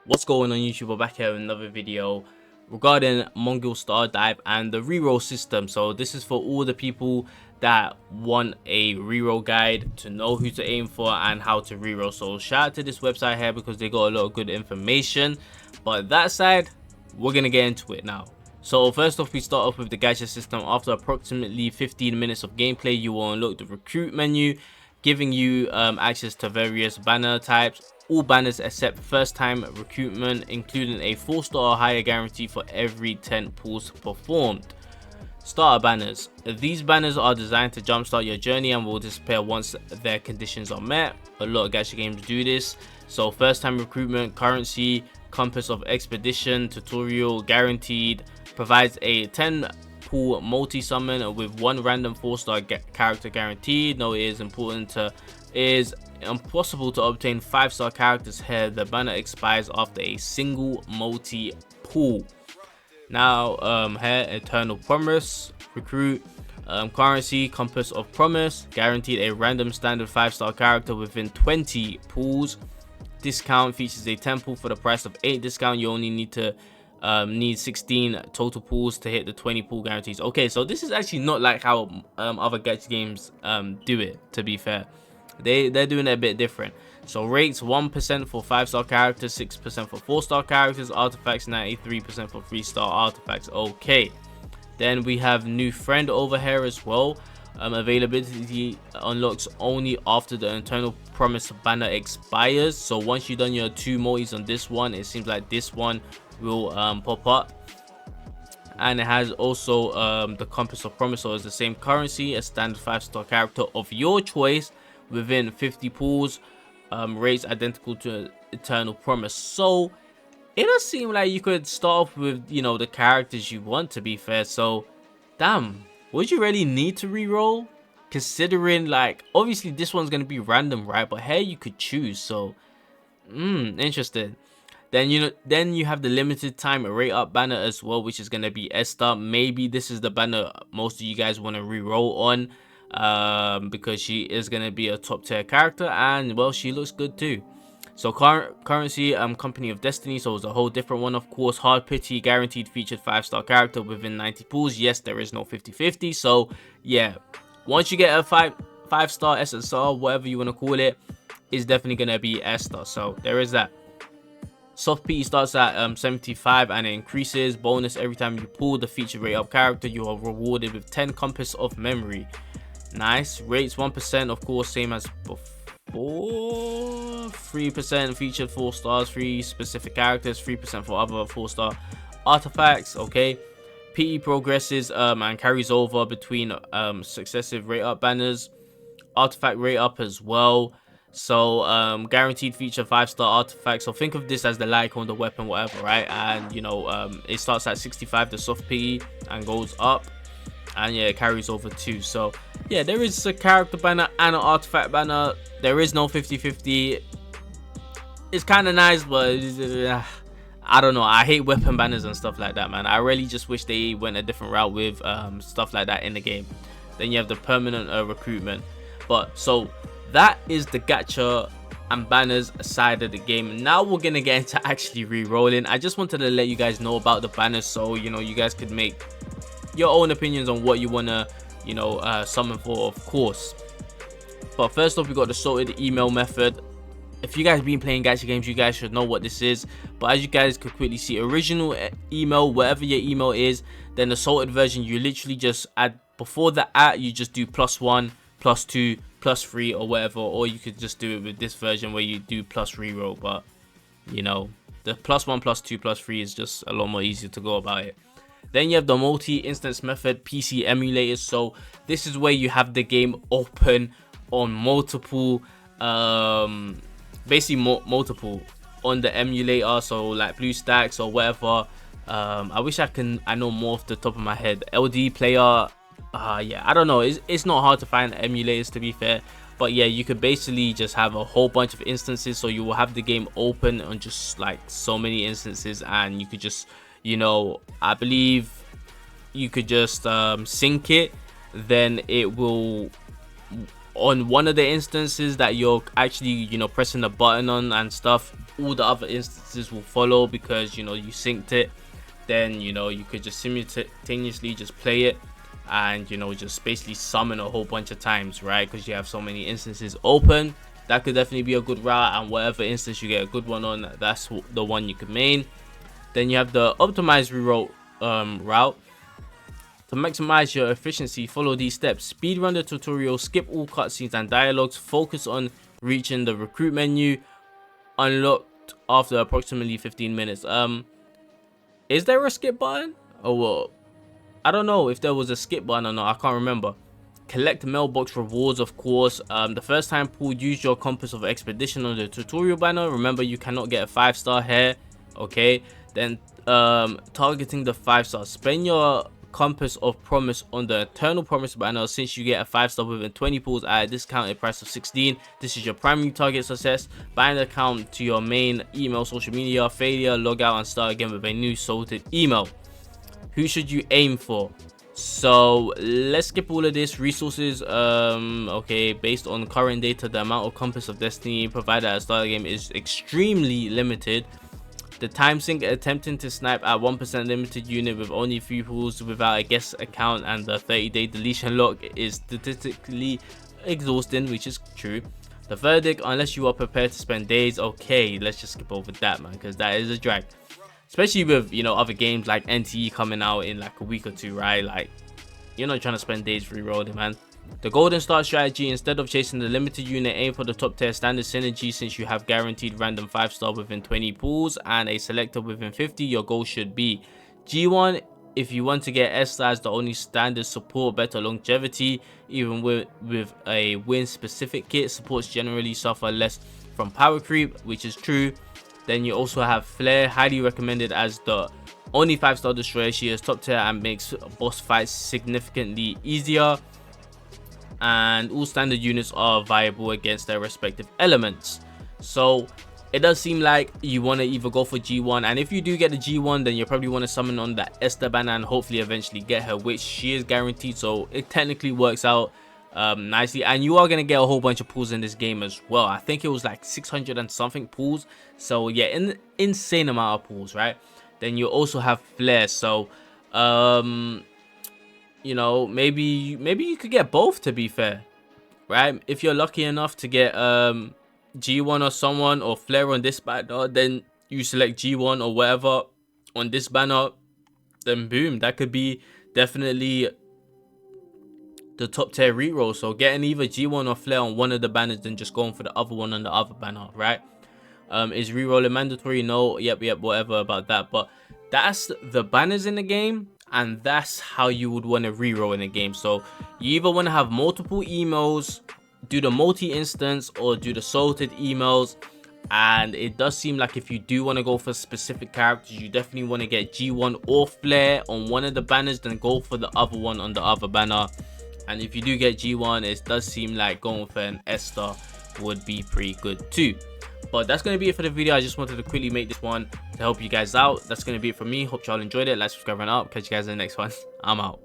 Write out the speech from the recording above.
What's going on YouTube? We're back here with another video regarding Mongil Star Dive and the reroll system. So this is for all the people that want a reroll guide to know who to aim for and how to reroll. So shout out to this website here because they got a lot of good information. But that side, we're gonna get into it now. So first off, we start off with the gadget system. After approximately 15 minutes of gameplay, you will unlock the recruit menu, giving you access to various banner types. All banners except first time recruitment, including a 4-star or higher guarantee for every 10 pulls performed. Starter banners. These banners are designed to jumpstart your journey and will disappear once their conditions are met. A lot of gacha games do this. So first time recruitment, currency, compass of expedition, tutorial, guaranteed, provides a 10 pull multi-summon with one random 4-star character guaranteed. No, it is impossible to obtain 5-star characters here. The banner expires after a single multi pull. Now here, eternal promise, recruit, currency, compass of promise, guaranteed a random standard 5-star character within 20 pulls. Discount features a 10 pull for the price of 8 discount. You only need 16 total pulls to hit the 20 pull guarantees. Okay, so this is actually not like how other gacha games do it, to be fair. They're doing it a bit different. So rates 1% for 5-star characters, 6% for 4-star characters, artifacts 93% for 3-star artifacts. Okay, then we have new friend over here as well. Availability unlocks only after the internal promise banner expires. So once you've done your 2 multis on this one, it seems like this one will pop up. And it has also the compass of promise, so it's the same currency, a standard 5-star character of your choice within 50 pulls, rates identical to eternal promise. So it does seem like you could start off with, you know, the characters you want, to be fair. So damn, would you really need to reroll, considering like obviously this one's going to be random, right? But here you could choose. So interesting. Then you have the limited time rate up banner as well, which is going to be Esther. Maybe this is the banner most of you guys want to reroll on, because she is going to be a top tier character, and well, she looks good too. So currency, company of destiny, so it's a whole different one. Of course, hard pity, guaranteed featured 5-star character within 90 pulls. Yes, there is no 50-50. So yeah, once you get a 5-star SSR, whatever you want to call it, is definitely going to be Esther. So there is that. Soft pity starts at 75 and it increases. Bonus every time you pull the feature rate up character, you are rewarded with 10 compass of memory. Nice. Rates 1%, of course, same as before. 3% featured 4 stars, 3 specific characters, 3% for other 4-star artifacts. Okay. PE progresses and carries over between successive rate up banners. Artifact rate up as well. So guaranteed feature 5-star artifacts. So think of this as the Lycon, the weapon, whatever, right? And you know, it starts at 65, the soft PE, and goes up, and yeah, it carries over too. So yeah, there is a character banner and an artifact banner. There is no 50-50. It's kind of nice, but I don't know. I hate weapon banners and stuff like that, man. I really just wish they went a different route with stuff like that in the game. Then you have the permanent recruitment. But so that is the gacha and banners side of the game. Now we're gonna get into actually re-rolling. I just wanted to let you guys know about the banners, so you know, you guys could make your own opinions on what you wanna, you know, summon for, of course. But first off, we got the sorted email method. If you guys been playing gacha games, you guys should know what this is. But as you guys could quickly see, original email, whatever your email is, then the sorted version, you literally just add before the @ you just do +1, +2, +3 or whatever, or you could just do it with this version where you do plus reroll. But you know, the +1, +2, +3 is just a lot more easier to go about it. Then you have the multi-instance method, PC emulators. So this is where you have the game open on multiple basically multiple on the emulator, so like BlueStacks or whatever. I wish I know more off the top of my head. LD player, yeah, I don't know, it's not hard to find emulators, to be fair. But yeah, you could basically just have a whole bunch of instances, so you will have the game open on just like so many instances, and you could just, you know, I believe you could just sync it, then it will, on one of the instances that you're actually, you know, pressing the button on and stuff, all the other instances will follow because, you know, you synced it. Then, you know, you could just simultaneously just play it and, you know, just basically summon a whole bunch of times, right? Because you have so many instances open. That could definitely be a good route, and whatever instance you get a good one on, that's the one you can main. Then you have the optimized reroll route. To maximize your efficiency, follow these steps. Speedrun the tutorial, skip all cutscenes and dialogues, focus on reaching the recruit menu, unlocked after approximately 15 minutes. Is there a skip button? Oh, well, I don't know if there was a skip button or not. I can't remember. Collect mailbox rewards, of course. The first time pulled, use your compass of expedition on the tutorial banner. Remember, you cannot get a 5-star here. Okay. Then targeting the 5-star. Spend your compass of promise on the eternal promise banner. Since you get a 5-star within 20 pulls at a discounted price of 16, this is your primary target success. Bind the account to your main email, social media. Failure, log out and start again with a new sorted email. Who should you aim for? So let's skip all of this. Resources, okay, based on current data, the amount of compass of destiny provided at the start of the game is extremely limited. The time sink, attempting to snipe at 1% limited unit with only 3 pulls without a guest account and the 30-day deletion lock is statistically exhausting, which is true. The verdict, unless you are prepared to spend days, okay, let's just skip over that, man, because that is a drag. Especially with, you know, other games like NTE coming out in like a week or two, right? Like, you're not trying to spend days rerolling, man. The golden start strategy, instead of chasing the limited unit, aim for the top tier standard synergy. Since you have guaranteed random 5-star within 20 pulls and a selector within 50, your goal should be G1. If you want to get S as the only standard support, better longevity. Even with a win specific kit, supports generally suffer less from power creep, which is true. Then you also have Flare, highly recommended as the only 5-star destroyer. She is top tier and makes boss fights significantly easier. And all standard units are viable against their respective elements. So it does seem like you want to either go for G1, and if you do get the G1, then you probably want to summon on that Esther banner and hopefully eventually get her, which she is guaranteed, so it technically works out nicely. And you are going to get a whole bunch of pulls in this game as well. I think it was like 600 and something pulls, so yeah, an insane amount of pulls, right? Then you also have Flare, so you know, maybe you could get both, to be fair, right? If you're lucky enough to get G1 or someone or Flare on this banner, then you select G1 or whatever on this banner, then boom, that could be definitely the top tier reroll. So getting either G1 or Flare on one of the banners, then just going for the other one on the other banner, right? Is rerolling mandatory? No. Yep, whatever about that. But that's the banners in the game, and that's how you would want to reroll in the game. So you either want to have multiple emails, do the multi-instance, or do the sorted emails. And it does seem like if you do want to go for specific characters, you definitely want to get G1 or Flare on one of the banners, then go for the other one on the other banner. And if you do get G1, it does seem like going for an Esther would be pretty good too. But that's going to be it for the video. I just wanted to quickly make this one to help you guys out. That's going to be it from me. Hope y'all enjoyed it. Like, subscribe, and up. Catch you guys in the next one. I'm out.